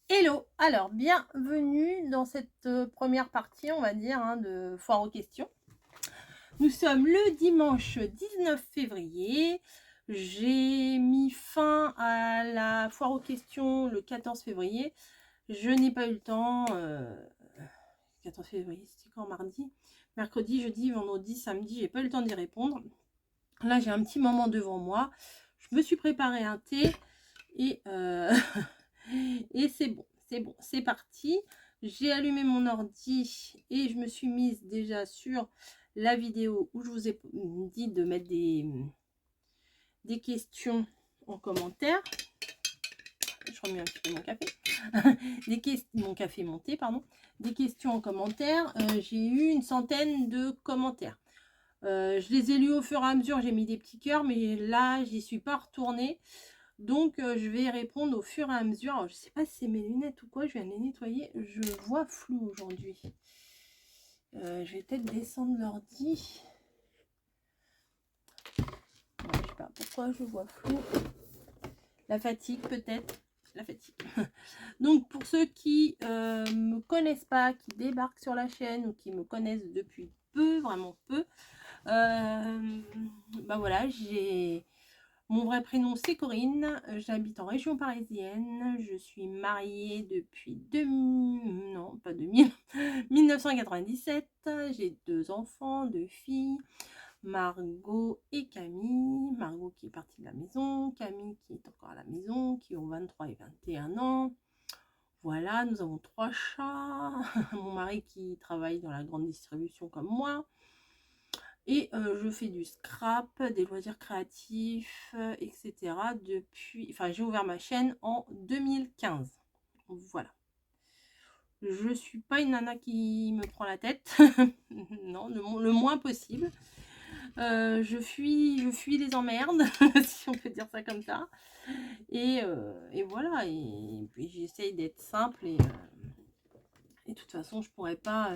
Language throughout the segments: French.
Hello! Alors, bienvenue dans cette première partie, on va dire, hein, de foire aux questions. Nous sommes le dimanche 19 février. J'ai mis fin à la foire aux questions le 14 février. Je n'ai pas eu le temps. 14 février, c'était quand mardi? Mercredi, jeudi, vendredi, samedi, j'ai pas eu le temps d'y répondre. Là, j'ai un petit moment devant moi. Je me suis préparé un thé et, et c'est bon, c'est parti. J'ai allumé mon ordi et je me suis mise déjà sur la vidéo où je vous ai dit de mettre des questions en commentaire. Je remets un petit peu mon café. Mon café monté, pardon. Des questions en commentaire. J'ai eu une centaine de commentaires. Je les ai lus au fur et à mesure, j'ai mis des petits cœurs, mais là, j'y suis pas retournée. Donc, je vais répondre au fur et à mesure. Alors, je sais pas si c'est mes lunettes ou quoi, je viens de les nettoyer. Je vois flou aujourd'hui. Je vais peut-être descendre l'ordi. Ouais, je sais pas pourquoi je vois flou. La fatigue, peut-être. La fatigue. Donc, pour ceux qui me connaissent pas, qui débarquent sur la chaîne ou qui me connaissent depuis peu, vraiment peu, bah voilà, mon vrai prénom c'est Corinne, j'habite en région parisienne, je suis mariée depuis 1997, j'ai 2 enfants, 2 filles, Margot et Camille. Margot qui est partie de la maison, Camille qui est encore à la maison, qui ont 23 et 21 ans. Voilà, nous avons 3 chats, mon mari qui travaille dans la grande distribution comme moi. Et je fais du scrap, des loisirs créatifs, etc. depuis... Enfin, j'ai ouvert ma chaîne en 2015. Voilà. Je suis pas une nana qui me prend la tête. Non, le moins possible. Je fuis les emmerdes, si on peut dire ça comme ça. Et voilà. Et puis j'essaye d'être simple. Et de toute façon, je pourrais pas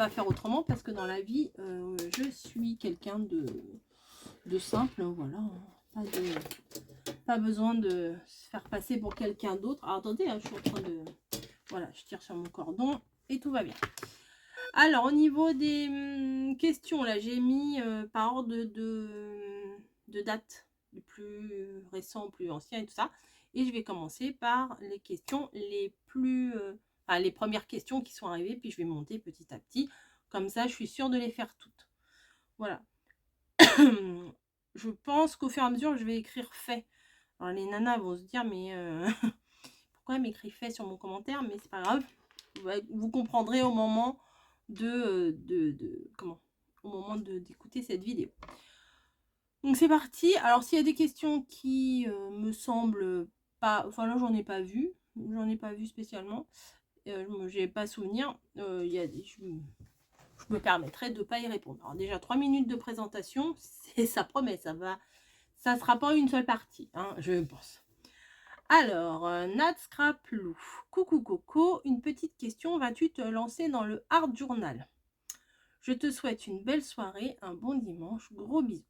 faire autrement parce que dans la vie, je suis quelqu'un de simple, voilà. Pas besoin de se faire passer pour quelqu'un d'autre. Alors attendez, hein, je suis en train de... Voilà, je tire sur mon cordon et tout va bien. Alors, au niveau des questions, là, j'ai mis par ordre de date, du plus récent au plus ancien et tout ça. Et je vais commencer par les questions les plus... enfin, les premières questions qui sont arrivées, puis je vais monter petit à petit. Comme ça, je suis sûre de les faire toutes. Voilà. Je pense qu'au fur et à mesure, je vais écrire fait. Alors, les nanas vont se dire, mais pourquoi elle m'écrit fait sur mon commentaire? Mais c'est pas grave. Vous comprendrez au moment au moment d'écouter cette vidéo. Donc, c'est parti. Alors, s'il y a des questions qui me semblent pas... Enfin, là, j'en ai pas vu. J'en ai pas vu spécialement. J'ai pas souvenir. Je me permettrai de ne pas y répondre. Alors déjà 3 minutes de présentation, ça promet, ça sera pas une seule partie, hein, je pense. Alors, Nat Scraplou, coucou Coco, une petite question, vas-tu te lancer dans le Art Journal? Je te souhaite une belle soirée, un bon dimanche, gros bisous.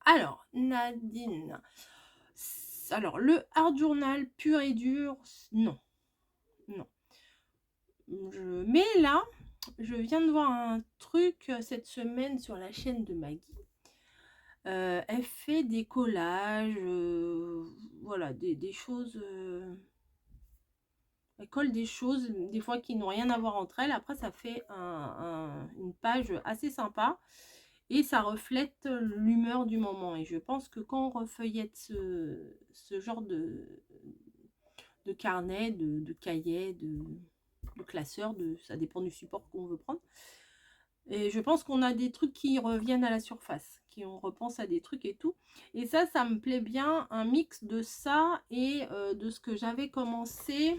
Alors, Nadine, alors le Art Journal pur et dur, non, non. Mais là, je viens de voir un truc cette semaine sur la chaîne de Maggie. Elle fait des collages, voilà, des choses. Elle colle des choses, des fois qui n'ont rien à voir entre elles. Après, ça fait une page assez sympa et ça reflète l'humeur du moment. Et je pense que quand on refeuillette ce genre de carnet, de cahier, de classeur, ça dépend du support qu'on veut prendre. Et je pense qu'on a des trucs qui reviennent à la surface, on repense à des trucs et tout. Et ça me plaît bien, un mix de ça et de ce que j'avais commencé.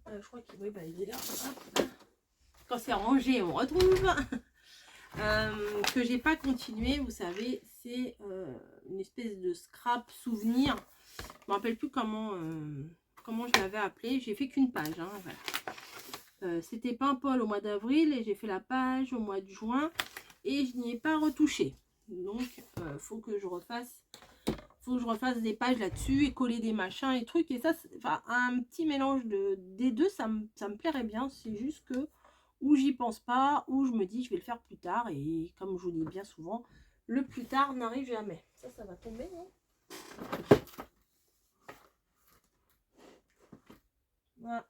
Je crois qu'il il est là. Quand c'est rangé, on retrouve. Que j'ai pas continué, vous savez, c'est une espèce de scrap souvenir. Je me rappelle plus comment je l'avais appelé. J'ai fait qu'une page. Hein, voilà. C'était Paimpol au mois d'avril et j'ai fait la page au mois de juin et je n'y ai pas retouché. Donc, faut que je refasse faut que je refasse des pages là-dessus et coller des machins et trucs. Et ça, enfin, un petit mélange des deux, ça me plairait bien. C'est juste que ou j'y pense pas, ou je me dis je vais le faire plus tard. Et comme je vous dis bien souvent, le plus tard n'arrive jamais. Ça va tomber, non? Voilà.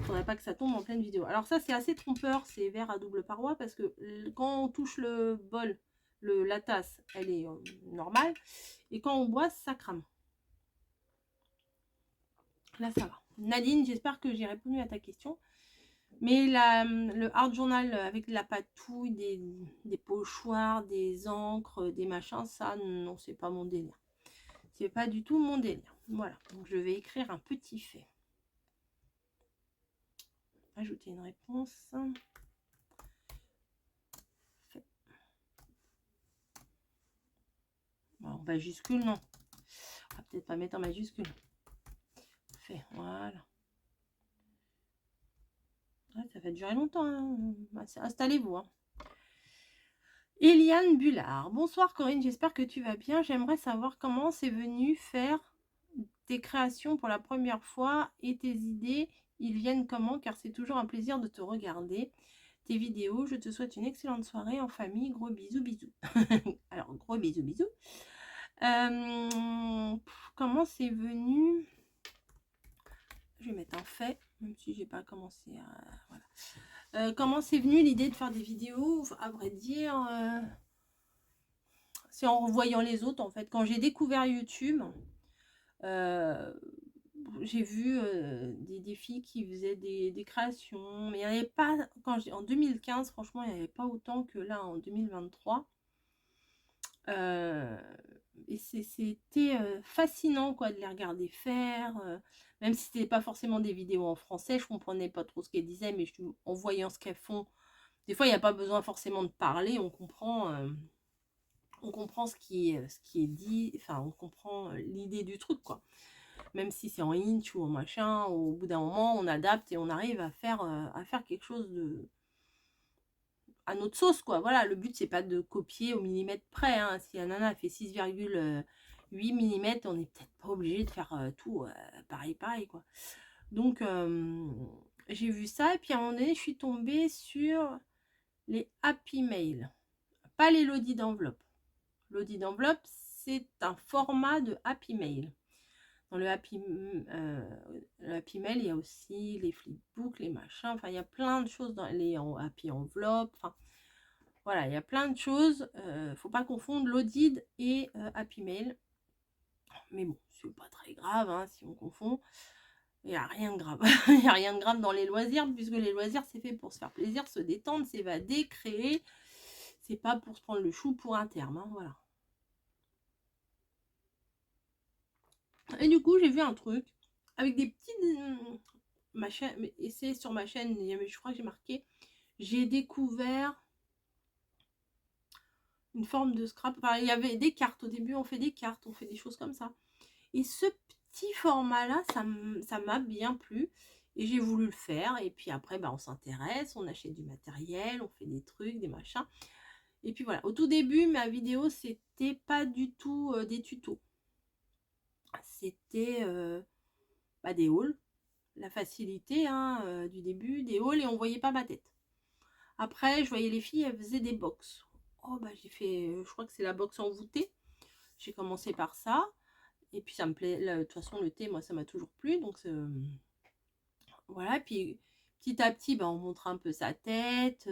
Faudrait pas que ça tombe en pleine vidéo. Alors ça, c'est assez trompeur, ces verres à double paroi, parce que quand on touche le bol, la tasse, elle est normale. Et quand on boit, ça crame. Là, ça va. Nadine, j'espère que j'ai répondu à ta question. Mais le art journal avec de la patouille, des pochoirs, des encres, des machins, ça, non, c'est pas mon délire. C'est pas du tout mon délire. Voilà, donc je vais écrire un petit fait. Ajouter une réponse. Fait. En majuscule, non. On va peut-être pas mettre en majuscule. Fait, voilà. Ouais, ça va durer longtemps. Hein. Installez-vous. Hein. Eliane Bullard. Bonsoir Corinne, j'espère que tu vas bien. J'aimerais savoir comment c'est venu faire tes créations pour la première fois et tes idées, ils viennent comment, car c'est toujours un plaisir de te regarder. Tes vidéos, je te souhaite une excellente soirée en famille. Gros bisous, bisous. Alors, gros bisous, bisous. Comment c'est venu? Je vais mettre un fait, même si j'ai pas commencé à... Voilà. Comment c'est venu l'idée de faire des vidéos? À vrai dire, c'est en voyant les autres, en fait. Quand j'ai découvert YouTube, j'ai vu des filles qui faisaient des créations, mais il n'y avait pas, en 2015, franchement, il n'y avait pas autant que là en 2023. Et c'était fascinant quoi, de les regarder faire, même si c'était pas forcément des vidéos en français, je comprenais pas trop ce qu'elles disaient, mais en voyant ce qu'elles font, des fois il n'y a pas besoin forcément de parler, on comprend ce qui est dit, enfin on comprend l'idée du truc quoi. Même si c'est en inch ou en machin, au bout d'un moment on adapte et on arrive à faire quelque chose à notre sauce quoi. Voilà, le but c'est pas de copier au millimètre près, hein. Si un nana fait 6,8 mm, on n'est peut-être pas obligé de faire tout pareil quoi. Donc j'ai vu ça et puis à un moment donné je suis tombée sur les Happy Mail, pas les Lodi d'enveloppe. Lodi d'enveloppe c'est un format de Happy Mail. Dans le Happy Mail, il y a aussi les flipbooks, les machins, enfin il y a plein de choses dans les Happy Envelope, enfin voilà, il y a plein de choses. Faut pas confondre l'Odid et Happy Mail. Mais bon, c'est pas très grave hein, si on confond. Il n'y a rien de grave. Il n'y a rien de grave dans les loisirs, puisque les loisirs, c'est fait pour se faire plaisir, se détendre, s'évader, créer. C'est pas pour se prendre le chou pour un terme. Hein, voilà. Et du coup, j'ai vu un truc avec des petites... ma chaîne, et c'est sur ma chaîne, je crois que j'ai marqué, j'ai découvert une forme de scrap. Enfin, il y avait des cartes. Au début, on fait des cartes, on fait des choses comme ça. Et ce petit format-là, ça m'a bien plu. Et j'ai voulu le faire. Et puis après, bah, on s'intéresse, on achète du matériel, on fait des trucs, des machins. Et puis voilà. Au tout début, ma vidéo, c'était pas du tout des tutos. C'était des hauls. La facilité hein, du début, des hauls, et on voyait pas ma tête. Après, je voyais les filles, elles faisaient des box. Oh, bah j'ai fait, je crois que c'est la box envoûtée. J'ai commencé par ça. Et puis ça me plaît, de toute façon le thé, moi ça m'a toujours plu. Donc voilà, puis petit à petit, bah, on montre un peu sa tête.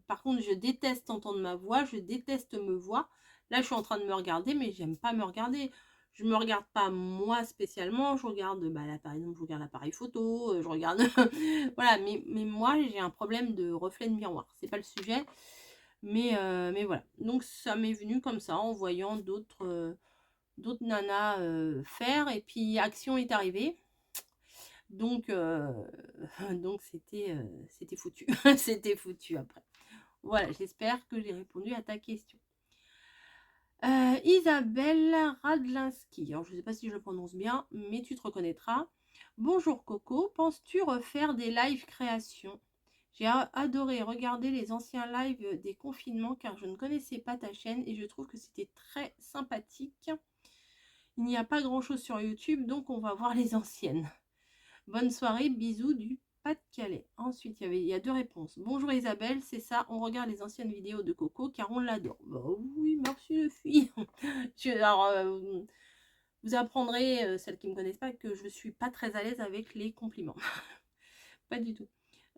Par contre, je déteste entendre ma voix, je déteste me voir. Là, je suis en train de me regarder, mais j'aime pas me regarder. Je me regarde pas moi spécialement, je regarde, là, par exemple, je regarde l'appareil photo, je regarde... voilà, mais moi, j'ai un problème de reflet de miroir. C'est pas le sujet, mais voilà. Donc, ça m'est venu comme ça, en voyant d'autres nanas faire, et puis Action est arrivée. Donc, donc c'était foutu. C'était foutu après. Voilà, j'espère que j'ai répondu à ta question. Isabelle Radlinski. Alors, je ne sais pas si je le prononce bien, mais tu te reconnaîtras. Bonjour Coco, penses-tu refaire des live créations? J'ai adoré regarder les anciens lives des confinements car je ne connaissais pas ta chaîne et je trouve que c'était très sympathique. Il n'y a pas grand chose sur YouTube, donc on va voir les anciennes. Bonne soirée, bisous du Pas-de-Calais. Ensuite, il y a 2 réponses. Bonjour Isabelle, c'est ça, on regarde les anciennes vidéos de Coco car on l'adore. Bah oui, merci les filles. Alors, vous apprendrez, celles qui ne me connaissent pas, que je suis pas très à l'aise avec les compliments. Pas du tout.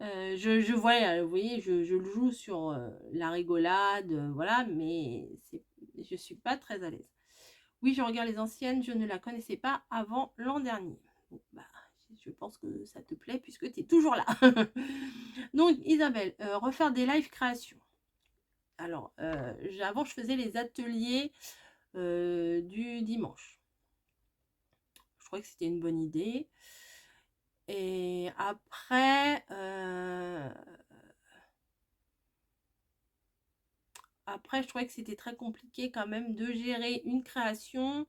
Je vois, vous voyez, je le joue sur la rigolade, voilà, mais je suis pas très à l'aise. Oui, je regarde les anciennes, je ne la connaissais pas avant l'an dernier. Bon, bah, je pense que ça te plaît puisque tu es toujours là. Donc, Isabelle, refaire des live créations. Alors, avant, je faisais les ateliers du dimanche. Je crois que c'était une bonne idée. Et après, je trouvais que c'était très compliqué quand même de gérer une création,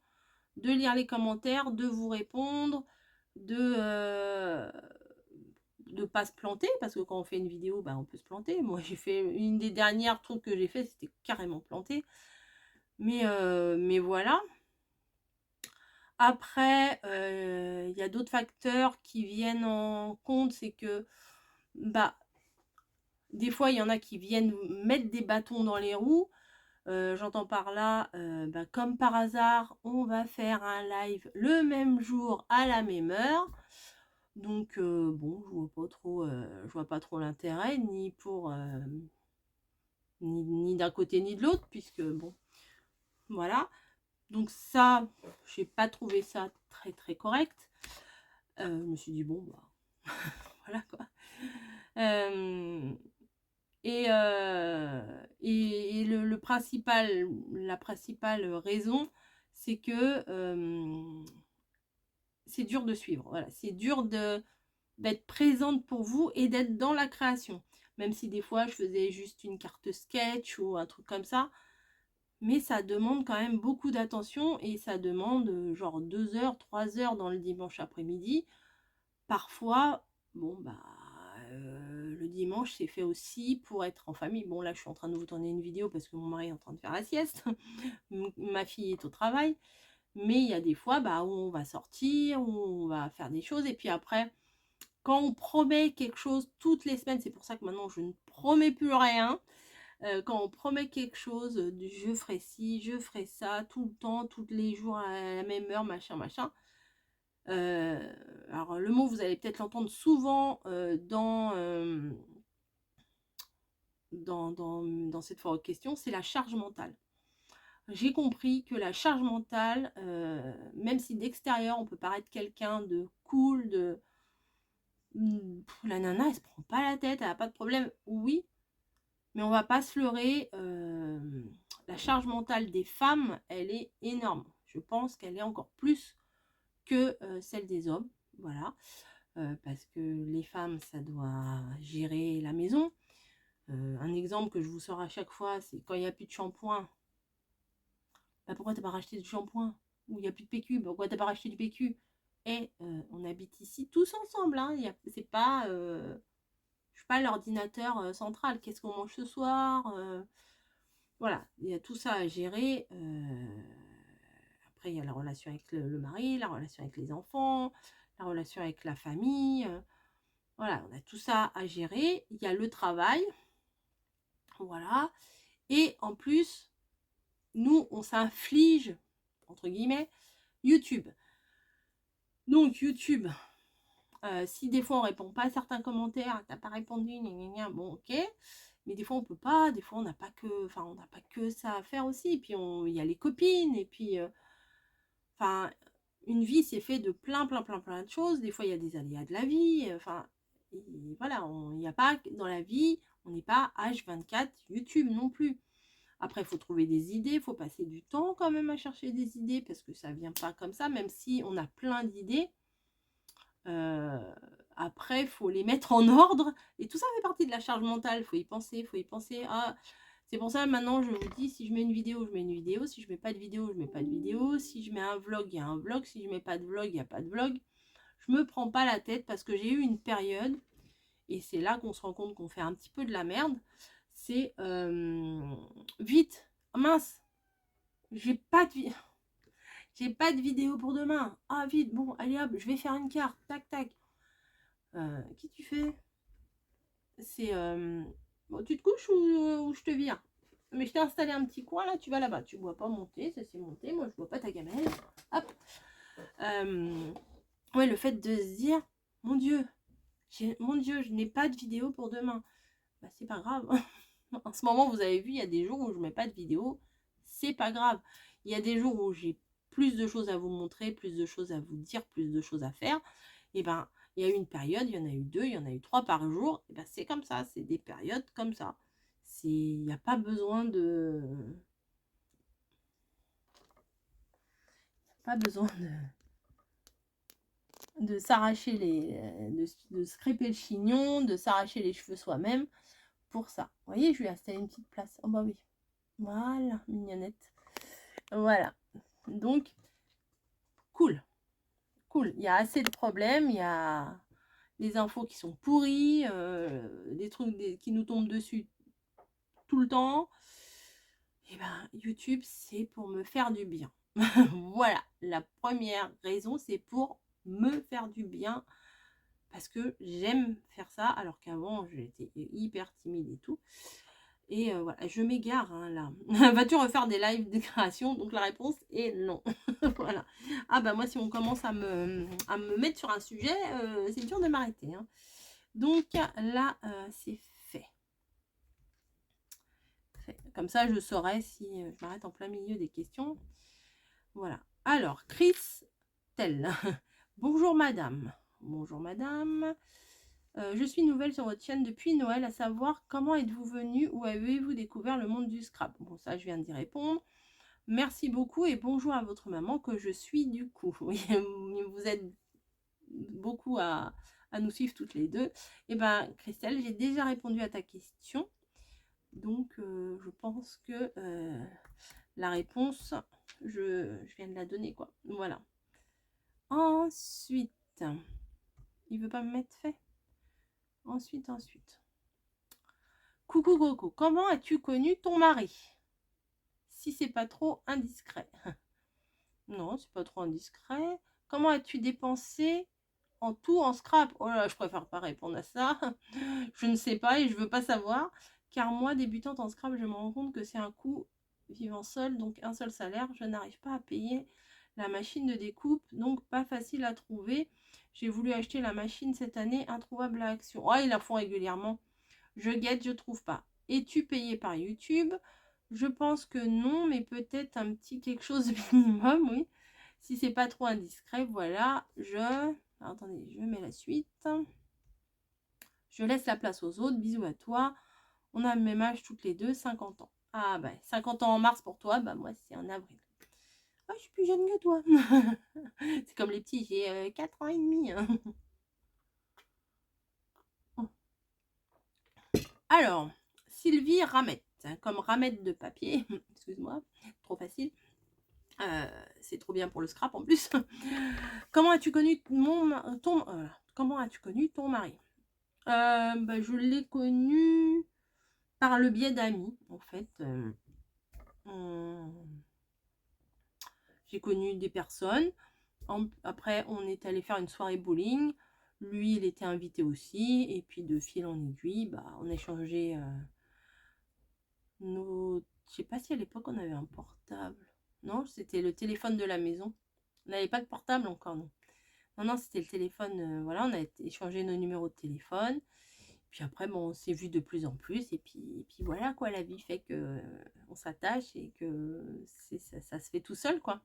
de lire les commentaires, de vous répondre, de pas se planter, parce que quand on fait une vidéo, bah, on peut se planter. Moi, j'ai fait une des dernières trucs que j'ai fait, c'était carrément planté. Mais voilà. Après, il y a d'autres facteurs qui viennent en compte, c'est que bah, des fois, il y en a qui viennent mettre des bâtons dans les roues. J'entends par là, bah, comme par hasard, on va faire un live le même jour à la même heure. Donc bon, je vois pas trop l'intérêt, ni pour ni d'un côté ni de l'autre, puisque bon, voilà. Donc ça, j'ai pas trouvé ça très très correct. Je me suis dit bon bah voilà quoi. Et la principale raison, c'est que c'est dur de suivre. Voilà, c'est dur d'être présente pour vous et d'être dans la création. Même si des fois je faisais juste une carte sketch ou un truc comme ça, mais ça demande quand même beaucoup d'attention et ça demande genre 2 heures, 3 heures dans le dimanche après-midi. Parfois, bon bah le dimanche c'est fait aussi pour être en famille. Bon là je suis en train de vous tourner une vidéo parce que mon mari est en train de faire la sieste. Ma fille est au travail. Mais il y a des fois bah, où on va sortir, où on va faire des choses. Et puis après, quand on promet quelque chose toutes les semaines, c'est pour ça que maintenant je ne promets plus rien. Quand on promet quelque chose, je ferai ci, je ferai ça, tout le temps, tous les jours à la même heure, machin, machin. Alors le mot, vous allez peut-être l'entendre souvent dans cette foire aux questions, c'est la charge mentale. J'ai compris que la charge mentale, même si d'extérieur on peut paraître quelqu'un de cool, la nana elle se prend pas la tête, elle a pas de problème, oui, mais on va pas se leurrer, la charge mentale des femmes, elle est énorme. Je pense qu'elle est encore plus que celle des hommes, voilà, parce que les femmes, ça doit gérer la maison. Un exemple que je vous sors à chaque fois, c'est quand il n'y a plus de shampoing. Bah, pourquoi t'as pas racheté du shampoing? Ou il n'y a plus de PQ, bah, pourquoi t'as pas racheté du PQ? Et on habite ici tous ensemble, hein. C'est pas, je suis pas l'ordinateur central. Qu'est-ce qu'on mange ce soir? Voilà, il y a tout ça à gérer. Après, il y a la relation avec le mari, la relation avec les enfants, la relation avec la famille. Voilà, on a tout ça à gérer. Il y a le travail. Voilà. Et en plus, nous, on s'inflige, entre guillemets, YouTube. Donc, YouTube, si des fois on répond pas à certains commentaires, t'as pas répondu, gna gna gna, bon, ok. Mais des fois on peut pas, des fois on n'a pas que ça à faire aussi. Et puis il y a les copines, et puis enfin, une vie c'est fait de plein de choses. Des fois il y a des aléas de la vie. Enfin, voilà, il n'y a pas dans la vie, on n'est pas H24 YouTube non plus. Après, il faut trouver des idées, il faut passer du temps quand même à chercher des idées parce que ça vient pas comme ça, même si on a plein d'idées. Après, il faut les mettre en ordre. Et tout ça fait partie de la charge mentale. Il faut y penser, il faut y penser. Ah, c'est pour ça, maintenant, je vous dis, si je mets une vidéo, je mets une vidéo. Si je mets pas de vidéo, je mets pas de vidéo. Si je mets un vlog, il y a un vlog. Si je mets pas de vlog, il n'y a pas de vlog. Je me prends pas la tête parce que j'ai eu une période, et c'est là qu'on se rend compte qu'on fait un petit peu de la merde. C'est vite, mince, j'ai pas de vie. J'ai pas de vidéo pour demain. Ah, vite, bon, allez hop, je vais faire une carte. Tac, tac. Qui tu fais? C'est... Bon, tu te couches ou je te vire? Mais je t'ai installé un petit coin, là, tu vas là-bas. Tu ne vois pas monter, ça c'est monté. Moi, je vois pas ta gamelle. Hop. Ouais, le fait de se dire, mon Dieu, je n'ai pas de vidéo pour demain. Bah, c'est pas grave. En ce moment, vous avez vu, il y a des jours où je mets pas de vidéo. C'est pas grave. Il y a des jours où j'ai plus de choses à vous montrer, plus de choses à vous dire, plus de choses à faire. Et ben, il y a eu une période, il y en a eu 2, il y en a eu 3 par jour. Et ben, c'est comme ça, c'est des périodes comme ça. Il n'y a pas besoin de... Pas besoin de s'arracher de se crêper le chignon, de s'arracher les cheveux soi-même pour ça. Vous voyez, je lui ai installé une petite place. Oh bah oui. Voilà, mignonnette. Voilà. Donc, cool. Cool. Il y a assez de problèmes. Il y a des infos qui sont pourries, des trucs qui nous tombent dessus tout le temps. Et ben, YouTube, c'est pour me faire du bien. Voilà. La première raison, c'est pour me faire du bien. Parce que j'aime faire ça, alors qu'avant, j'étais hyper timide et tout. Et voilà, je m'égare hein, là. Vas-tu refaire des lives de création? Donc la réponse est non. Voilà. Ah bah moi, si on commence à me mettre sur un sujet, c'est dur de m'arrêter. Hein. Donc là, c'est fait. Comme ça, je saurai si je m'arrête en plein milieu des questions. Voilà. Alors, Chris Tell. Bonjour madame. Bonjour madame. Je suis nouvelle sur votre chaîne depuis Noël, à savoir comment êtes-vous venue ou avez-vous découvert le monde du scrap? Bon, ça, je viens d'y répondre. Merci beaucoup et bonjour à votre maman que je suis du coup. Oui, vous êtes beaucoup à nous suivre toutes les deux. Et ben, Christelle, j'ai déjà répondu à ta question. Donc, je pense que la réponse, je viens de la donner, quoi. Voilà. Ensuite, il veut pas me mettre fait. Ensuite. Coucou Coco, comment as-tu connu ton mari? Si c'est pas trop indiscret. Non, c'est pas trop indiscret. Comment as-tu dépensé en tout en scrap? Oh là, je préfère pas répondre à ça. Je ne sais pas et je veux pas savoir. Car moi, débutante en scrap, je me rends compte que c'est un coût vivant seul, donc un seul salaire. Je n'arrive pas à payer la machine de découpe, donc pas facile à trouver. J'ai voulu acheter la machine cette année, introuvable à Action. Oh, ils la font régulièrement. Je guette, je trouve pas. Es-tu payé par YouTube? Je pense que non, mais peut-être un petit quelque chose minimum, oui. Si c'est pas trop indiscret, voilà. Attendez, je mets la suite. Je laisse la place aux autres. Bisous à toi. On a le même âge toutes les deux, 50 ans. Ah bah, 50 ans en mars pour toi, bah moi c'est en avril. Ah, je suis plus jeune que toi. C'est comme les petits, j'ai 4 ans et demi. Hein. Alors, Sylvie Ramette, comme ramette de papier, excuse-moi, trop facile. C'est trop bien pour le scrap en plus. Comment as-tu connu comment as-tu connu ton mari? Bah, je l'ai connu par le biais d'amis, en fait. J'ai connu des personnes. Après, on est allé faire une soirée bowling. Lui, il était invité aussi. Et puis, de fil en aiguille, bah, on a échangé nos... Je sais pas si à l'époque, on avait un portable. Non, c'était le téléphone de la maison. On n'avait pas de portable encore, non. Non, c'était le téléphone. Voilà, on a échangé nos numéros de téléphone. Puis après, bon, on s'est vu de plus en plus. Et puis voilà, quoi, la vie fait que on s'attache et que ça se fait tout seul, quoi.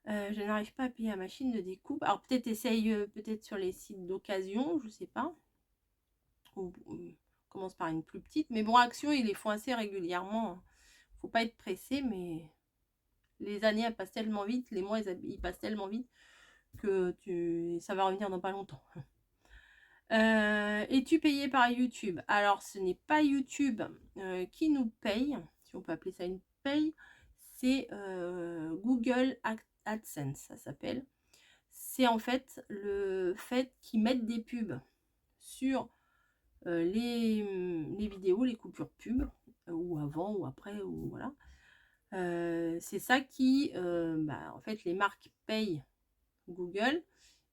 Je n'arrive pas à payer la machine de découpe. Alors peut-être essaye peut-être sur les sites d'occasion, je sais pas. Ou commence par une plus petite. Mais bon, Action, ils les font assez régulièrement. Faut pas être pressé, mais les années elles passent tellement vite, les mois ils passent tellement vite que ça va revenir dans pas longtemps. Es-tu payé par YouTube? Alors ce n'est pas YouTube qui nous paye, si on peut appeler ça une paye, c'est Google AdSense, ça s'appelle. C'est en fait le fait qu'ils mettent des pubs sur les vidéos, les coupures pub, ou avant ou après, ou voilà. C'est ça qui, bah, en fait, les marques payent Google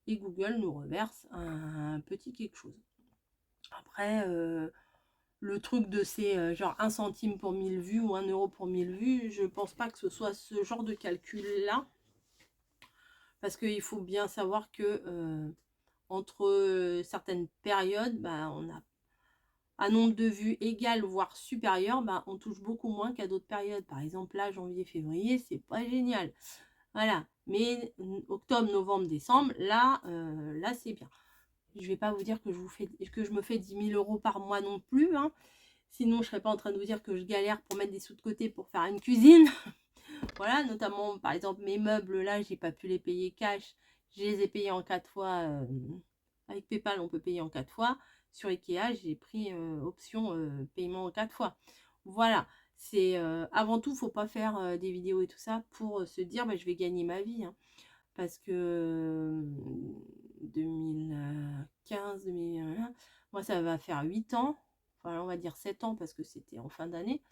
et Google nous reverse un petit quelque chose. Après, le truc de ces genre 1 centime pour 1000 vues ou 1 euro pour 1000 vues, je pense pas que ce soit ce genre de calcul-là. Parce qu'il faut bien savoir que entre certaines périodes, bah, on a un nombre de vues égal, voire supérieur, bah, on touche beaucoup moins qu'à d'autres périodes. Par exemple, là, janvier, février, c'est pas génial. Voilà. Mais octobre, novembre, décembre, là, là c'est bien. Je vais pas vous dire que je me fais 10 000 euros par mois non plus. Hein. Sinon, je serais pas en train de vous dire que je galère pour mettre des sous de côté pour faire une cuisine. Voilà, notamment, par exemple, mes meubles, là, j'ai pas pu les payer cash. Je les ai payés en 4 fois. Avec PayPal, on peut payer en 4 fois. Sur Ikea, j'ai pris option paiement en 4 fois. Voilà, c'est avant tout, faut pas faire des vidéos et tout ça pour se dire, bah, je vais gagner ma vie. Hein, parce que 2015, 2001, moi, ça va faire 8 ans. Enfin, on va dire 7 ans parce que c'était en fin d'année.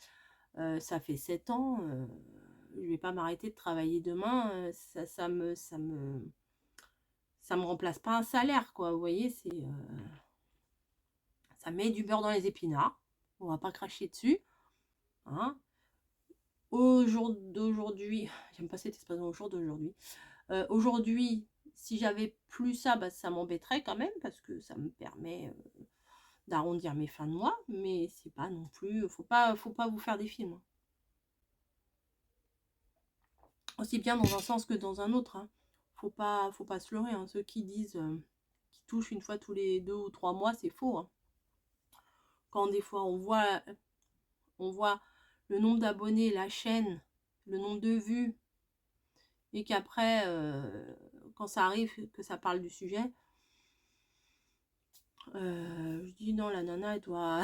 Ça fait 7 ans. Je vais pas m'arrêter de travailler demain. Ça me remplace pas un salaire, quoi. Vous voyez, c'est ça met du beurre dans les épinards. On va pas cracher dessus. Hein. Au jour d'aujourd'hui, j'aime pas cette expression, au jour d'aujourd'hui. Aujourd'hui, si j'avais plus ça, bah, ça m'embêterait quand même parce que ça me permet d'arrondir mes fins de mois, mais c'est pas non plus, faut pas vous faire des films. Aussi bien dans un sens que dans un autre. Hein. Faut pas se leurrer. Hein. Ceux qui disent qui touchent une fois tous les 2 ou 3 mois, c'est faux. Hein. Quand des fois on voit le nombre d'abonnés, la chaîne, le nombre de vues, et qu'après, quand ça arrive, que ça parle du sujet, je dis non, la nana, elle doit,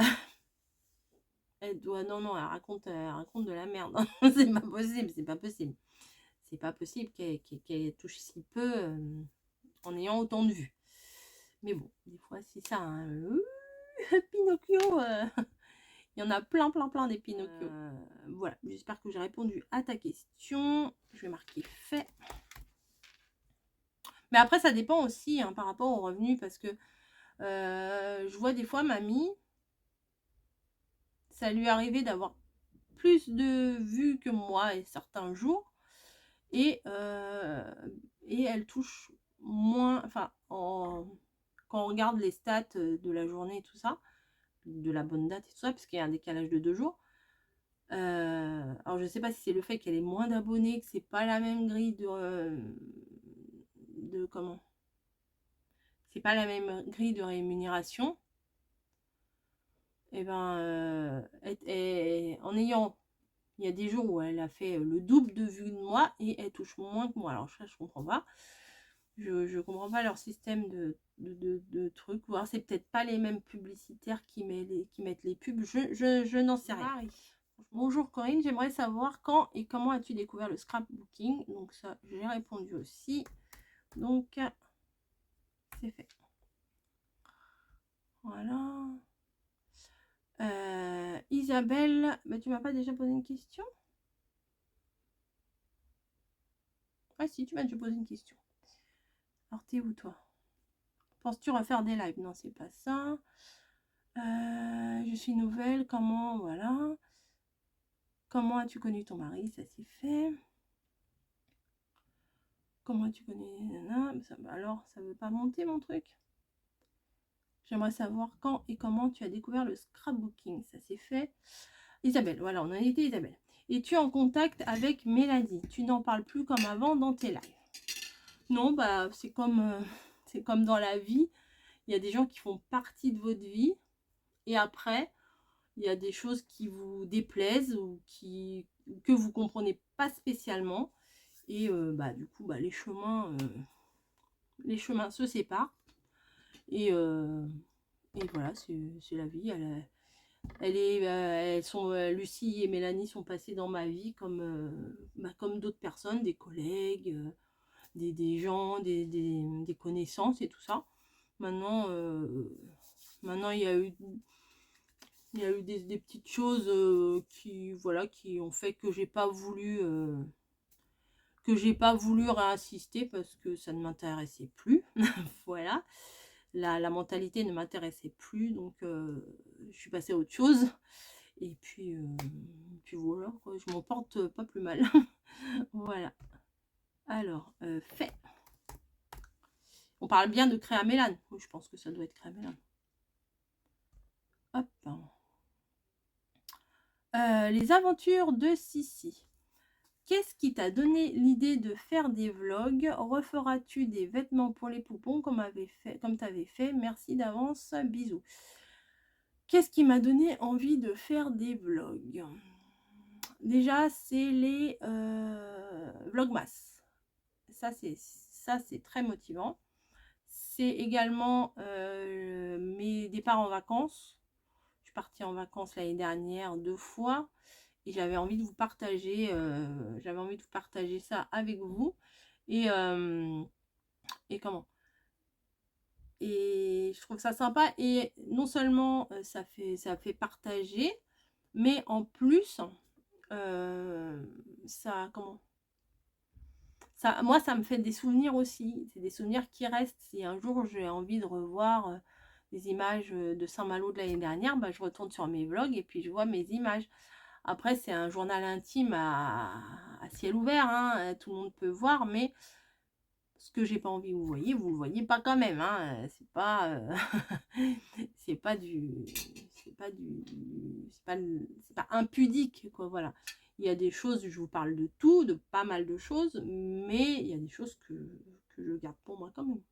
non, elle raconte de la merde. C'est pas possible, c'est pas possible. C'est pas possible qu'elle touche si peu en ayant autant de vues. Mais bon, des fois, c'est ça. Hein. Pinocchio, il y en a plein des Pinocchio. Voilà, j'espère que j'ai répondu à ta question. Je vais marquer fait. Mais après, ça dépend aussi hein, par rapport aux revenus parce que je vois des fois mamie, ça lui arrivait d'avoir plus de vues que moi et certains jours et elle touche moins, enfin, quand on regarde les stats de la journée et tout ça, de la bonne date et tout ça, parce qu'il y a un décalage de 2 jours. Alors je sais pas si c'est le fait qu'elle ait moins d'abonnés, que c'est pas la même grille de comment, c'est pas la même grille de rémunération. Et ben en ayant, il y a des jours où elle a fait le double de vues de moi et elle touche moins que moi. Alors ça je comprends pas. Je comprends pas leur système de trucs. Ou alors c'est peut-être pas les mêmes publicitaires qui mettent les pubs. Je n'en sais rien. Bonjour Corinne, j'aimerais savoir quand et comment as-tu découvert le scrapbooking. Donc ça, j'ai répondu aussi. Donc, c'est fait. Voilà. Isabelle, bah, tu m'as pas déjà posé une question? Ah si, tu m'as déjà posé une question. Alors t'es où toi? Penses-tu refaire des lives? Non, c'est pas ça. Je suis nouvelle, comment, voilà. Comment as-tu connu ton mari? Ça c'est fait. Comment as-tu connu... alors, ça veut pas monter mon truc. J'aimerais savoir quand et comment tu as découvert le scrapbooking. Ça c'est fait. Isabelle, voilà, on a été Isabelle. Es-tu en contact avec Mélanie? Tu n'en parles plus comme avant dans tes lives? Non, bah c'est comme dans la vie. Il y a des gens qui font partie de votre vie. Et après, il y a des choses qui vous déplaisent ou que vous comprenez pas spécialement. Et bah du coup, bah, les chemins se séparent. Et voilà, c'est la vie. Lucie et Mélanie sont passées dans ma vie comme d'autres personnes, des collègues, des gens, des connaissances et tout ça. Maintenant, il y a eu Il y a eu des petites choses qui, voilà, qui ont fait que j'ai pas voulu réinsister parce que ça ne m'intéressait plus. Voilà, la mentalité ne m'intéressait plus, donc je suis passée à autre chose. Et puis voilà, quoi, je m'en porte pas plus mal. Voilà. Alors, fait. On parle bien de créamélane. Oui, je pense que ça doit être créamélane. Hop. Les aventures de Sissi. Qu'est-ce qui t'a donné l'idée de faire des vlogs? Referas-tu des vêtements pour les poupons comme t'avais fait? Merci d'avance, bisous. Qu'est-ce qui m'a donné envie de faire des vlogs? Déjà, c'est les vlogmas. Ça, c'est très motivant. C'est également mes départs en vacances. Je suis partie en vacances l'année dernière 2 fois. Et j'avais envie de vous partager, ça avec vous. Et comment? Et je trouve ça sympa. Et non seulement ça fait partager, mais en plus, moi, ça me fait des souvenirs aussi. C'est des souvenirs qui restent. Si un jour j'ai envie de revoir des images de Saint-Malo de l'année dernière, bah, je retourne sur mes vlogs et puis je vois mes images. Après, c'est un journal intime à ciel ouvert, hein, tout le monde peut voir, mais ce que j'ai pas envie que vous le voyez pas quand même, hein, c'est pas, c'est pas du, c'est pas impudique, quoi, voilà. Il y a des choses, je vous parle de tout, de pas mal de choses, mais il y a des choses que je garde pour moi quand même.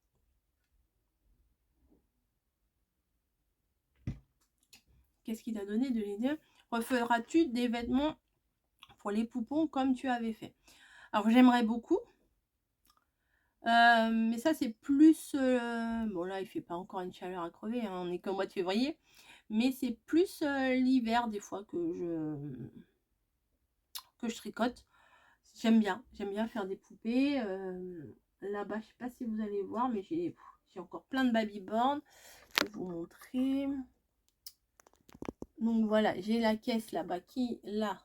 Qu'est-ce qui t'a donné de l'idée? Referas-tu des vêtements pour les poupons comme tu avais fait? Alors j'aimerais beaucoup, mais ça c'est plus, bon là il fait pas encore une chaleur à crever, hein, on est qu'au mois de février, mais c'est plus l'hiver des fois que je tricote. J'aime bien faire des poupées. Là-bas, je sais pas si vous allez voir, mais j'ai encore plein de babyborn. Je vais vous montrer. Donc voilà, j'ai la caisse là-bas qui, là,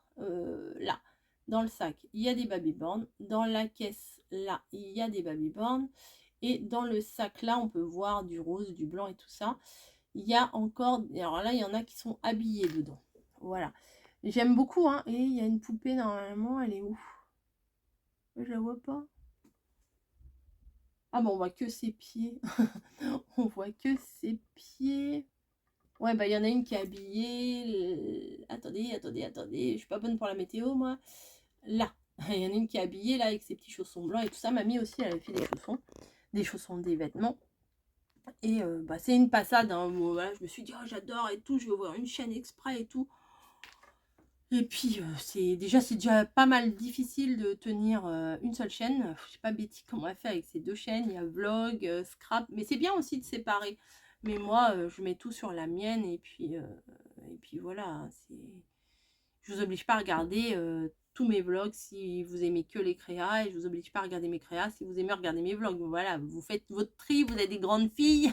dans le sac, il y a des babyborn. Dans la caisse, là, il y a des babyborn. Et dans le sac, là, on peut voir du rose, du blanc et tout ça. Il y a encore, alors là, il y en a qui sont habillés dedans. Voilà. J'aime beaucoup, hein. Et il y a une poupée, normalement, elle est où? Je la vois pas. Ah bon, on voit que ses pieds. On voit que ses pieds. Ouais, bah il y en a une qui est habillée. Attendez. Je suis pas bonne pour la météo, moi. Là. Il y en a une qui est habillée, là, avec ses petits chaussons blancs et tout ça. Mamie aussi, elle avait fait des chaussons, des vêtements. Et bah, c'est une passade, hein. Voilà, je me suis dit, oh, j'adore et tout. Je vais ouvrir une chaîne exprès et tout. Et puis, c'est déjà pas mal difficile de tenir une seule chaîne. Je sais pas Betty comment elle fait avec ces 2 chaînes. Il y a vlog, scrap. Mais c'est bien aussi de séparer. Mais moi, je mets tout sur la mienne. Et puis voilà. Je vous oblige pas à regarder tous mes vlogs si vous aimez que les créas. Et je vous oblige pas à regarder mes créas si vous aimez regarder mes vlogs. Voilà, vous faites votre tri. Vous êtes des grandes filles.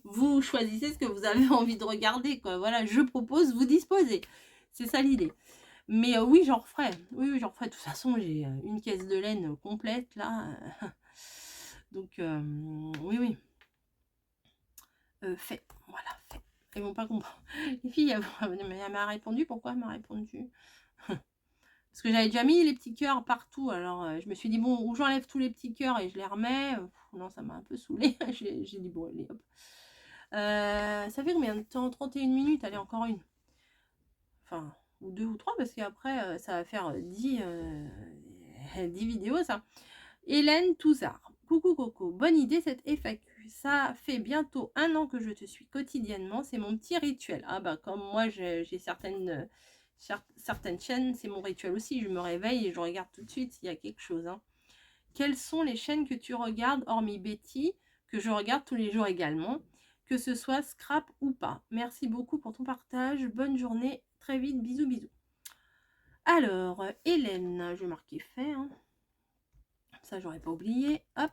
Vous choisissez ce que vous avez envie de regarder, quoi. Voilà, je propose, vous disposez. C'est ça l'idée. Mais oui, j'en referai. Oui, j'en referai. De toute façon, j'ai une caisse de laine complète, là. Donc, oui. Fait. Voilà, fait. Elles vont pas comprendre. Les filles, elle m'a répondu. Pourquoi elle m'a répondu? Parce que j'avais déjà mis les petits cœurs partout. Alors, je me suis dit, bon, ou j'enlève tous les petits cœurs et je les remets. Non, ça m'a un peu saoulée. J'ai dit, bon, allez, hop. Ça fait combien de temps? 31 minutes. Allez, encore une. Enfin, ou 2 ou 3, parce qu'après, ça va faire 10 vidéos, ça. Hélène Touzard. Coucou Coco, bonne idée cette FAQ. Ça fait bientôt 1 an que je te suis quotidiennement. C'est mon petit rituel. Ah bah comme moi j'ai certaines chaînes, c'est mon rituel aussi. Je me réveille et je regarde tout de suite s'il y a quelque chose. Hein. Quelles sont les chaînes que tu regardes, hormis Betty, que je regarde tous les jours également, que ce soit scrap ou pas. Merci beaucoup pour ton partage. Bonne journée. Très vite. Bisous, bisous. Alors, Hélène, je vais marquer fait. Hein. Ça, j'aurais pas oublié. Hop.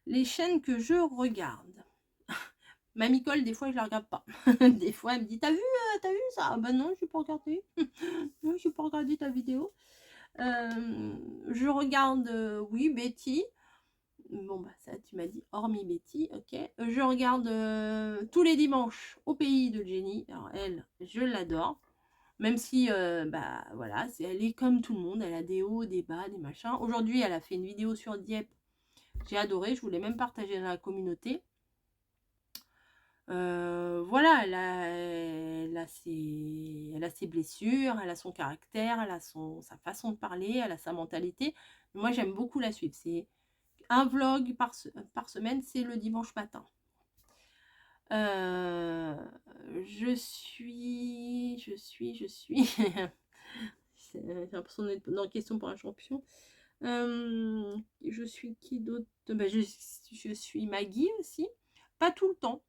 Les chaînes que je regarde. Mamie Cole, des fois, je la regarde pas. Des fois, elle me dit, t'as vu ça? Ah bah non, je n'ai pas regardé. Non, je n'ai pas regardé ta vidéo. Je regarde, oui, Betty. Bon, bah ça, tu m'as dit, hormis Betty, ok. Je regarde tous les dimanches Au pays de Jenny. Alors, elle, je l'adore. Même si, bah voilà, elle est comme tout le monde. Elle a des hauts, des bas, des machins. Aujourd'hui, elle a fait une vidéo sur Dieppe. J'ai adoré. Je voulais même partager dans la communauté. Voilà, elle a ses blessures, elle a son caractère, elle a sa façon de parler, elle a sa mentalité. Moi, j'aime beaucoup la suivre. C'est un vlog par semaine, c'est le dimanche matin. Je suis j'ai l'impression d'être dans Question pour un champion. Je suis qui d'autre? Ben, je suis Maggie aussi. Pas tout le temps.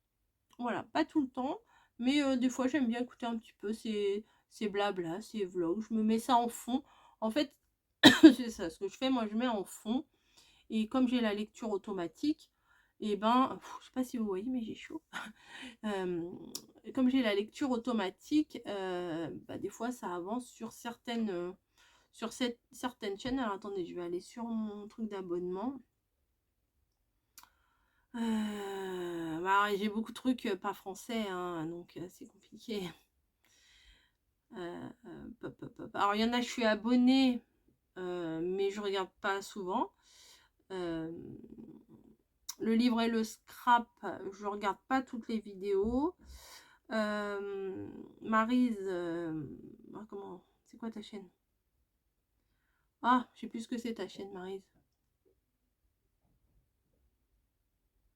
Voilà, pas tout le temps. Mais des fois, j'aime bien écouter un petit peu ces blabla, ces vlogs. Je me mets ça en fond. En fait, c'est ça. Ce que je fais, moi, je mets en fond. Et comme j'ai la lecture automatique, et ben, je sais pas si vous voyez, mais j'ai chaud. Comme j'ai la lecture automatique, bah, des fois, ça avance sur certaines chaînes. Alors, attendez, je vais aller sur mon truc d'abonnement. Bah, j'ai beaucoup de trucs pas français, hein, donc c'est compliqué. Alors, il y en a, je suis abonnée, mais je regarde pas souvent. Le livre et le scrap, je regarde pas toutes les vidéos. Maryse, comment, c'est quoi ta chaîne? Ah, je sais plus ce que c'est ta chaîne, Maryse.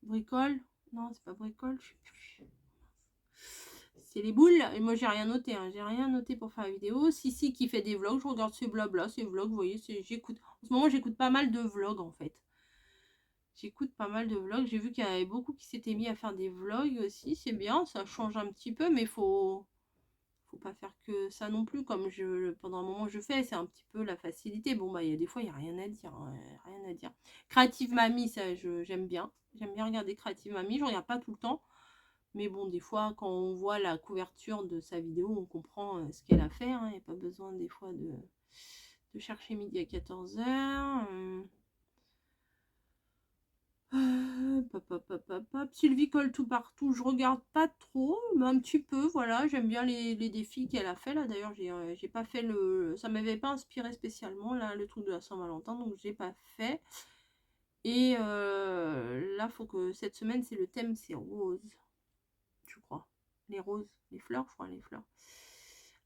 Bricole? Non, c'est pas bricole, je sais plus. C'est les boules, et moi j'ai rien noté, hein. J'ai rien noté pour faire la vidéo. Sissi qui fait des vlogs, je regarde ces blabla, ces vlogs, vous voyez, j'écoute. En ce moment, j'écoute pas mal de vlogs en fait. J'écoute pas mal de vlogs. J'ai vu qu'il y en avait beaucoup qui s'étaient mis à faire des vlogs aussi. C'est bien, ça change un petit peu, mais faut pas faire que ça non plus. Comme pendant un moment je fais, c'est un petit peu la facilité. Bon, bah, il y a des fois, il n'y a rien à dire, hein, rien à dire. Creative Mamie, ça, j'aime bien. J'aime bien regarder Creative Mamie. Je regarde pas tout le temps. Mais bon, des fois, quand on voit la couverture de sa vidéo, on comprend ce qu'elle a fait. Il n'y a pas besoin des fois de chercher midi à 14h. Sylvie colle tout partout, je regarde pas trop, mais un petit peu, voilà, j'aime bien les défis qu'elle a fait là. D'ailleurs, j'ai pas fait ça m'avait pas inspiré spécialement là, le truc de la Saint-Valentin, donc j'ai pas fait. Et là, faut que cette semaine, c'est le thème, c'est rose, je crois. Les roses, les fleurs, je crois, les fleurs.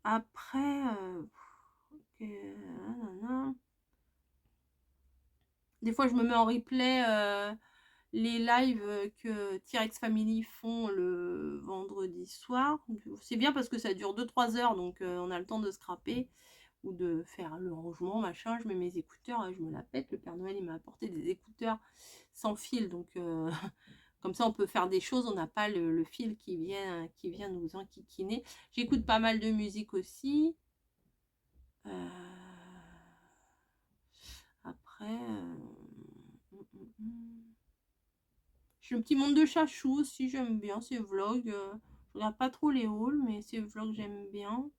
Après, des fois, je me mets en replay les lives que T-Rex Family font le vendredi soir. C'est bien parce que ça dure 2-3 heures, donc on a le temps de scraper ou de faire le rangement, machin. Je mets mes écouteurs, hein, je me la pète. Le Père Noël, il m'a apporté des écouteurs sans fil, donc comme ça, on peut faire des choses. On n'a pas le fil qui vient nous enquiquiner. J'écoute pas mal de musique aussi. Après... J'ai un petit monde de chachou aussi, j'aime bien ces vlogs. Je regarde pas trop les hauls, mais ces vlogs j'aime bien.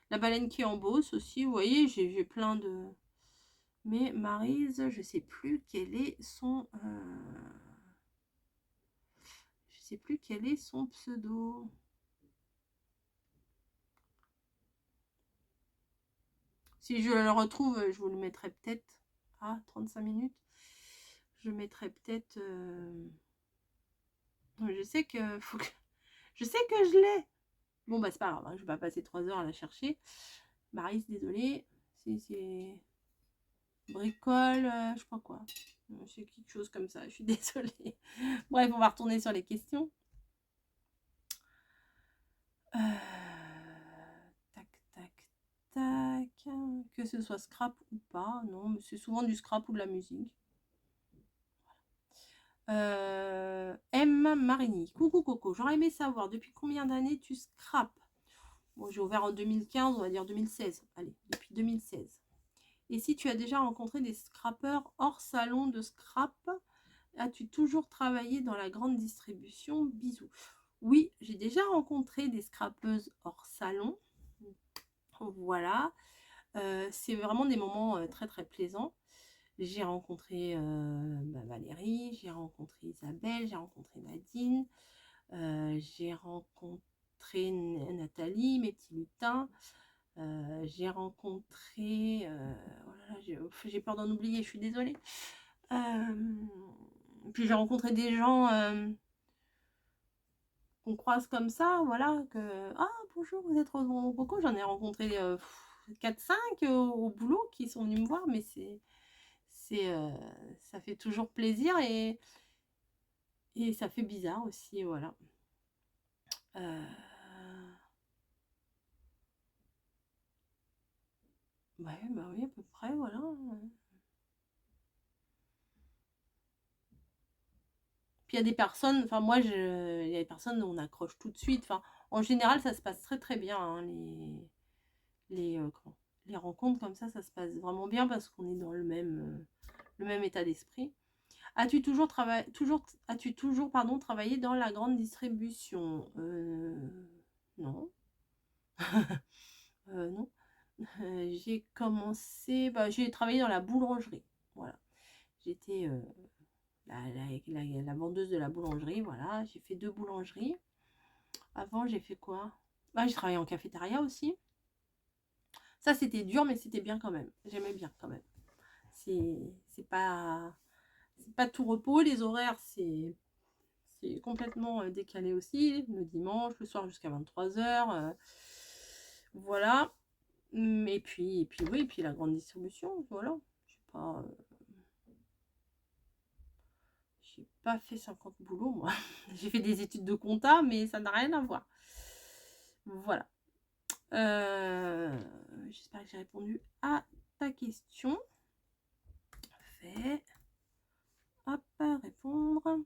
La baleine qui embosse aussi, vous voyez, j'ai plein de... Mais Maryse, je sais plus quel est son... Je sais plus quel est son pseudo. Si je le retrouve, je vous le mettrai peut-être. Ah, 35 minutes. Je mettrai peut-être... Je sais que... Je sais que je l'ai. Bon, bah, c'est pas grave, hein, je vais pas passer 3 heures à la chercher. Maryse, désolée. C'est bricole, je sais pas quoi. C'est quelque chose comme ça, je suis désolée. Bref, on va retourner sur les questions. Tac, tac, tac. Que ce soit scrap ou pas, non, mais c'est souvent du scrap ou de la musique. M. Marigny. Coucou Coco, j'aurais aimé savoir depuis combien d'années tu scrapes. Bon, j'ai ouvert en 2015, on va dire 2016. Allez, depuis 2016. Et si tu as déjà rencontré des scrappeurs hors salon de scrap, as-tu toujours travaillé dans la grande distribution? Bisous. Oui, j'ai déjà rencontré des scrapeuses hors salon. Voilà. C'est vraiment des moments très très plaisants. J'ai rencontré Valérie, j'ai rencontré Isabelle, j'ai rencontré Nadine, j'ai rencontré Nathalie, mes petits lutins. J'ai rencontré, oh là là, j'ai peur d'en oublier, je suis désolée. Puis j'ai rencontré des gens qu'on croise comme ça, voilà, que ah bonjour, vous êtes Rose Bonbon Coco. J'en ai rencontré 4-5 au boulot qui sont venus me voir, mais ça fait toujours plaisir et ça fait bizarre aussi, voilà. Euh, ouais, bah oui, à peu près, voilà. Puis il y a des personnes, enfin moi, il y a des personnes où on accroche tout de suite. Enfin, en général, ça se passe très très bien, hein, les rencontres comme ça se passe vraiment bien parce qu'on est dans le même état d'esprit. As-tu toujours pardon, travaillé dans la grande distribution? Non. Non. J'ai commencé, bah, j'ai travaillé dans la boulangerie. Voilà. J'étais la vendeuse de la boulangerie. Voilà. J'ai fait 2 boulangeries. Avant, j'ai fait quoi? Bah, j'ai travaillé en cafétéria aussi. Ça, c'était dur, mais c'était bien quand même. J'aimais bien quand même. C'est pas, c'est pas tout repos. Les horaires, c'est complètement décalé aussi. Le dimanche, le soir jusqu'à 23h. Voilà. Et puis, oui, et puis la grande distribution, voilà. Pas, j'ai pas fait 50 boulots, moi. J'ai fait des études de compta, mais ça n'a rien à voir. Voilà. J'espère que j'ai répondu à ta question. Fait. Hop, répondre.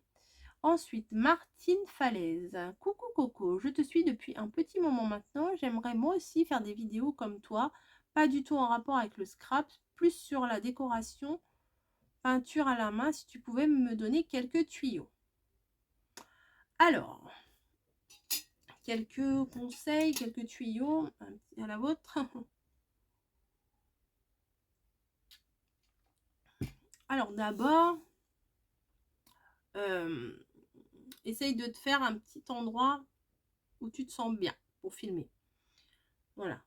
Ensuite, Martine Falaise. Coucou Coco, je te suis depuis un petit moment maintenant. J'aimerais moi aussi faire des vidéos comme toi. Pas du tout en rapport avec le scrap, plus sur la décoration, peinture à la main, si tu pouvais me donner quelques tuyaux. Alors, quelques conseils, quelques tuyaux, un petit à la vôtre. Alors d'abord, essaye de te faire un petit endroit où tu te sens bien pour filmer. Voilà.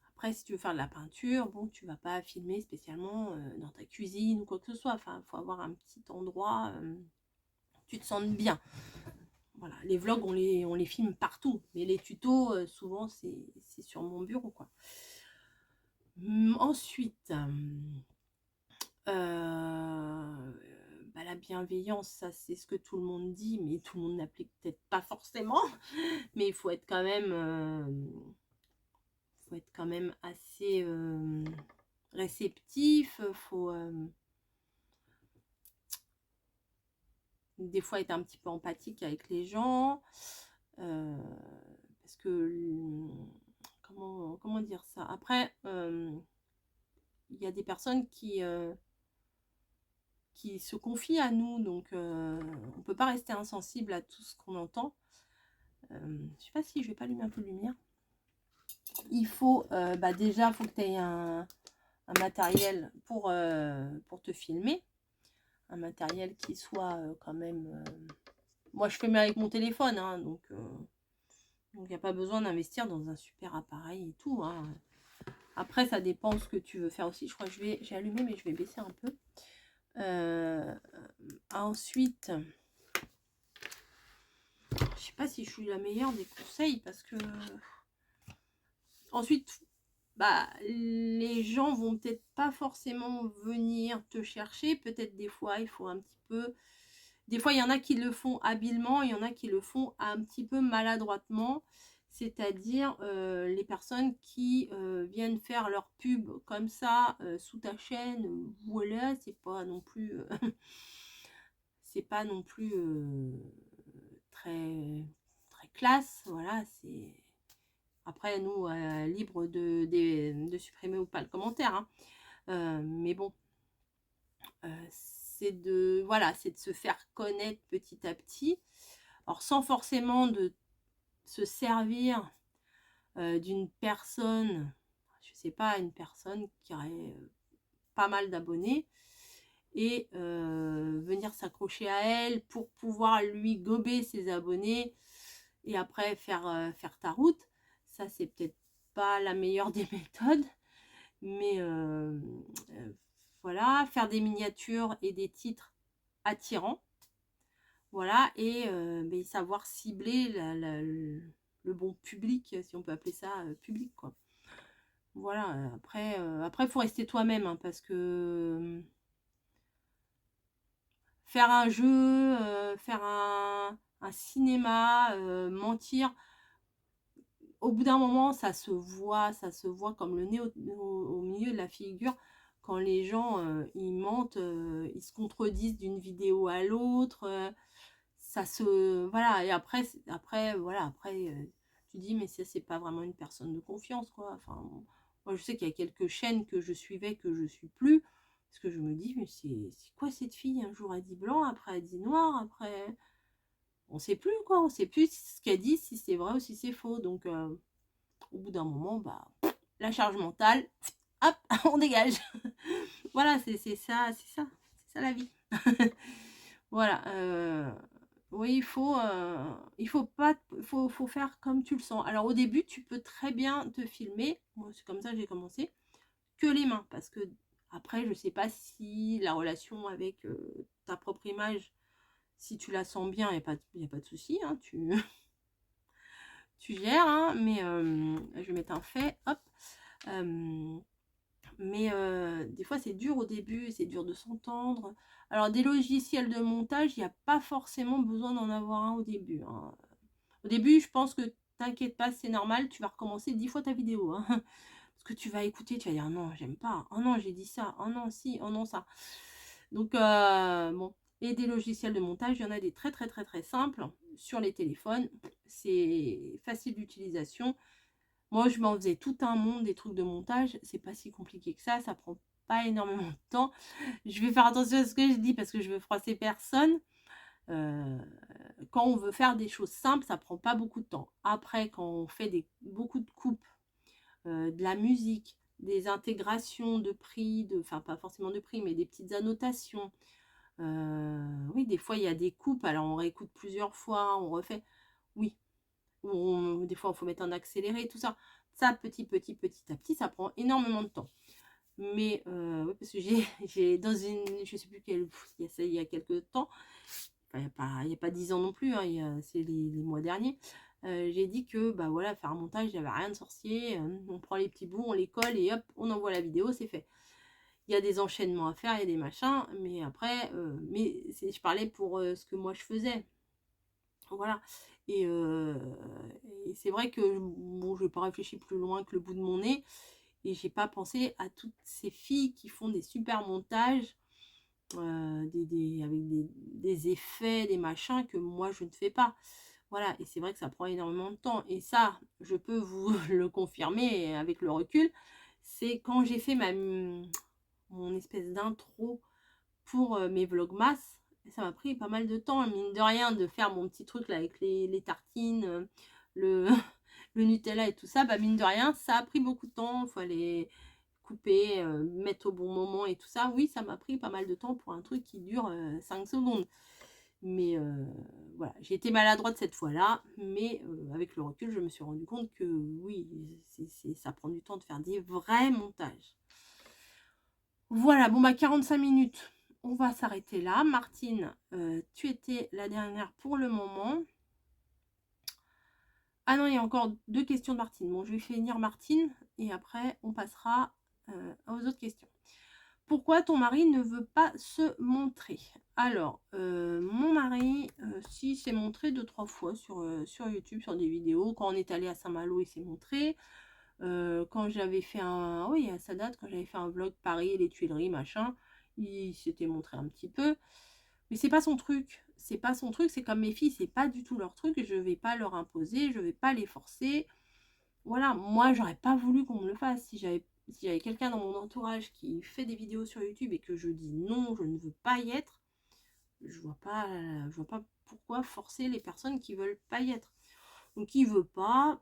Après, si tu veux faire de la peinture, bon, tu vas pas filmer spécialement dans ta cuisine ou quoi que ce soit. Enfin, il faut avoir un petit endroit où tu te sens bien. Voilà, les vlogs, on les filme partout. Mais les tutos, souvent, c'est sur mon bureau, quoi. Ensuite, bah, la bienveillance, ça, c'est ce que tout le monde dit, mais tout le monde n'applique peut-être pas forcément. Mais il faut être quand même assez réceptif. Faut des fois être un petit peu empathique avec les gens. Parce que comment dire ça? Après, il y a des personnes qui se confient à nous, donc on peut pas rester insensible à tout ce qu'on entend. Je sais pas si je vais pas allumer un peu de lumière. Il faut déjà, faut que tu aies un matériel pour te filmer, un matériel qui soit quand même. Moi, je fais même avec mon téléphone, hein, donc il n'y a pas besoin d'investir dans un super appareil et tout. Hein. Après, ça dépend ce que tu veux faire aussi. Je crois que j'ai allumé, mais je vais baisser un peu. Ensuite, je sais pas si je suis la meilleure des conseils parce que ensuite, bah, les gens vont peut-être pas forcément venir te chercher. Peut-être des fois, il faut un petit peu. Des fois, il y en a qui le font habilement, il y en a qui le font un petit peu maladroitement. C'est-à-dire les personnes qui viennent faire leur pub comme ça sous ta chaîne. Voilà, c'est pas non plus. C'est pas non plus très très classe. Voilà, c'est. Après, nous, libre de supprimer ou pas le commentaire. Hein. Mais bon, c'est de se faire connaître petit à petit. Alors sans forcément de se servir d'une personne, je sais pas, une personne qui aurait pas mal d'abonnés, et venir s'accrocher à elle pour pouvoir lui gober ses abonnés et après faire ta route. Ça, c'est peut-être pas la meilleure des méthodes, mais voilà, faire des miniatures et des titres attirants, voilà, et savoir cibler le bon public, si on peut appeler ça public, quoi. Voilà, après faut rester toi-même, hein, parce que faire un jeu, faire un cinéma, mentir, au bout d'un moment, ça se voit comme le nez au milieu de la figure quand les gens, ils mentent, ils se contredisent d'une vidéo à l'autre, ça se voilà, et après voilà, après, tu dis: «Mais ça, c'est pas vraiment une personne de confiance, quoi». Enfin, moi, je sais qu'il y a quelques chaînes que je suivais que je suis plus, parce que je me dis: «Mais c'est quoi cette fille? Un jour elle dit blanc, après elle dit noir, après» on sait plus, quoi, on sait plus ce qu'elle dit, si c'est vrai ou si c'est faux, donc au bout d'un moment, bah, la charge mentale, hop, on dégage. Voilà, c'est ça la vie. Voilà, oui, faut faire comme tu le sens. Alors au début, tu peux très bien te filmer, moi c'est comme ça que j'ai commencé, que les mains, parce que après, je sais pas si la relation avec ta propre image, si tu la sens bien, il n'y a pas de souci, hein, tu gères, hein, mais je vais mettre un fait, hop. Mais des fois, c'est dur au début, c'est dur de s'entendre. Alors, des logiciels de montage, il n'y a pas forcément besoin d'en avoir un au début, hein. Au début, je pense que t'inquiète pas, c'est normal, tu vas recommencer 10 fois ta vidéo, hein. Parce que tu vas écouter, tu vas dire: «Ah non, j'aime pas. Oh non, j'ai dit ça. Oh non, si. Oh non, ça». Donc bon, et des logiciels de montage, il y en a des très, très, très, très simples sur les téléphones. C'est facile d'utilisation. Moi, je m'en faisais tout un monde des trucs de montage. C'est pas si compliqué que ça prend pas énormément de temps. Je vais faire attention à ce que je dis parce que je veux froisser personne. Heu, Quand on veut faire des choses simples, ça prend pas beaucoup de temps. Après, quand on fait beaucoup de coupes, de la musique, des intégrations de prix, enfin pas forcément de prix, mais des petites annotations. Oui, des fois il y a des coupes, alors on réécoute plusieurs fois, on refait. Oui, des fois il faut mettre un accéléré, tout ça. Ça, petit à petit, ça prend énormément de temps. Mais oui, parce que j'ai dans une, je sais plus quelle, il y a quelques temps, enfin, il y a pas 10 ans non plus, hein, c'est les mois derniers, j'ai dit que, bah, voilà, faire un montage, il y avait rien de sorcier, on prend les petits bouts, on les colle et hop, on envoie la vidéo, c'est fait. Il y a des enchaînements à faire, il y a des machins, mais après, je parlais pour, ce que moi je faisais. Voilà, et c'est vrai que, bon, je n'ai pas réfléchi plus loin que le bout de mon nez et j'ai pas pensé à toutes ces filles qui font des super montages, avec des effets, des machins que moi je ne fais pas. Voilà, et c'est vrai que ça prend énormément de temps et ça, je peux vous le confirmer avec le recul, c'est quand j'ai fait mon espèce d'intro pour mes vlogmas, ça m'a pris pas mal de temps, mine de rien, de faire mon petit truc là avec les tartines, le le Nutella et tout ça, bah, mine de rien, ça a pris beaucoup de temps. Il fallait couper, mettre au bon moment et tout ça. Oui, ça m'a pris pas mal de temps pour un truc qui dure 5 secondes. Mais voilà, j'ai été maladroite cette fois-là, mais avec le recul, je me suis rendu compte que oui, ça prend du temps de faire des vrais montages. Voilà, bon, bah 45 minutes, on va s'arrêter là. Martine, tu étais la dernière pour le moment. Ah non, il y a encore 2 questions de Martine. Bon, je vais finir Martine et après on passera aux autres questions. Pourquoi ton mari ne veut pas se montrer? Alors, mon mari, si, s'est montré 2-3 fois sur YouTube, sur des vidéos. Quand on est allé à Saint-Malo, il s'est montré. Quand j'avais fait oui, ça date, quand j'avais fait un vlog Paris, les Tuileries, machin, il s'était montré un petit peu. Mais c'est pas son truc. C'est pas son truc, c'est comme mes filles, c'est pas du tout leur truc. Je vais pas leur imposer, je vais pas les forcer. Voilà, moi, j'aurais pas voulu qu'on me le fasse. Si j'avais quelqu'un dans mon entourage qui fait des vidéos sur YouTube et que je dis non, je ne veux pas y être, je vois pas pourquoi forcer les personnes qui veulent pas y être. Donc il veut pas,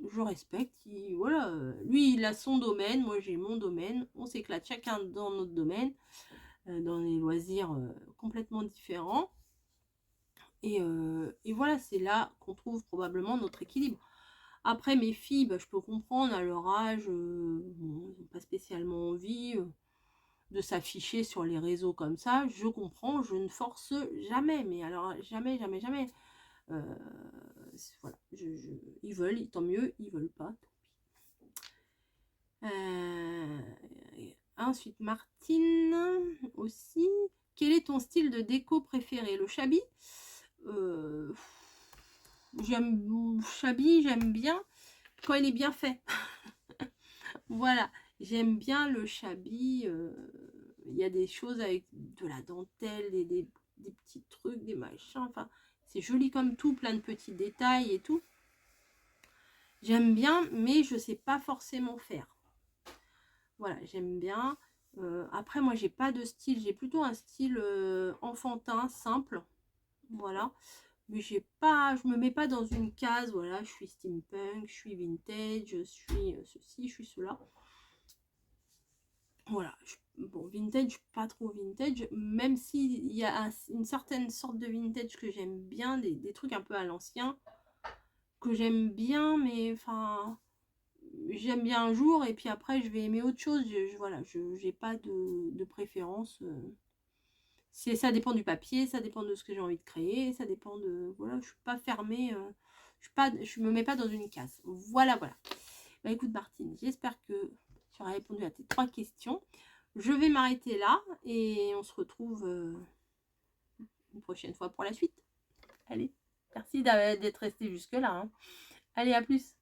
je respecte, voilà, lui il a son domaine, moi j'ai mon domaine, on s'éclate chacun dans notre domaine, dans des loisirs complètement différents. Et voilà, c'est là qu'on trouve probablement notre équilibre. Après, mes filles, bah, je peux comprendre, à leur âge, bon, ils n'ont pas spécialement envie de s'afficher sur les réseaux comme ça. Je comprends, je ne force jamais, mais alors jamais, jamais, jamais. Euh, voilà, ils veulent, tant mieux, ils veulent pas. Euh, ensuite, Martine aussi. Quel est ton style de déco préféré? Le shabby. Shabby, j'aime bien quand il est bien fait. Voilà, j'aime bien le shabby. Il y a des choses avec de la dentelle, des petits trucs, des machins. Enfin, c'est joli comme tout, plein de petits détails et tout. J'aime bien, mais je sais pas forcément faire. Voilà, j'aime bien. Après, moi, j'ai pas de style. J'ai plutôt un style enfantin, simple. Voilà. Mais j'ai pas, je me mets pas dans une case. Voilà, je suis steampunk, je suis vintage, je suis ceci, je suis cela. Voilà. Bon, vintage, pas trop vintage. Même s'il y a une certaine sorte de vintage que j'aime bien, des trucs un peu à l'ancien, que j'aime bien, mais enfin j'aime bien un jour et puis après je vais aimer autre chose. Voilà, je n'ai pas de préférence. Ça dépend du papier, ça dépend de ce que j'ai envie de créer, ça dépend de. Voilà, je suis pas fermée, je me mets pas dans une case. Voilà, voilà. Bah écoute Martine, j'espère que tu auras répondu à tes 3 questions. Je vais m'arrêter là et on se retrouve une prochaine fois pour la suite. Allez, merci d'être resté jusque là. Hein. Allez, à plus.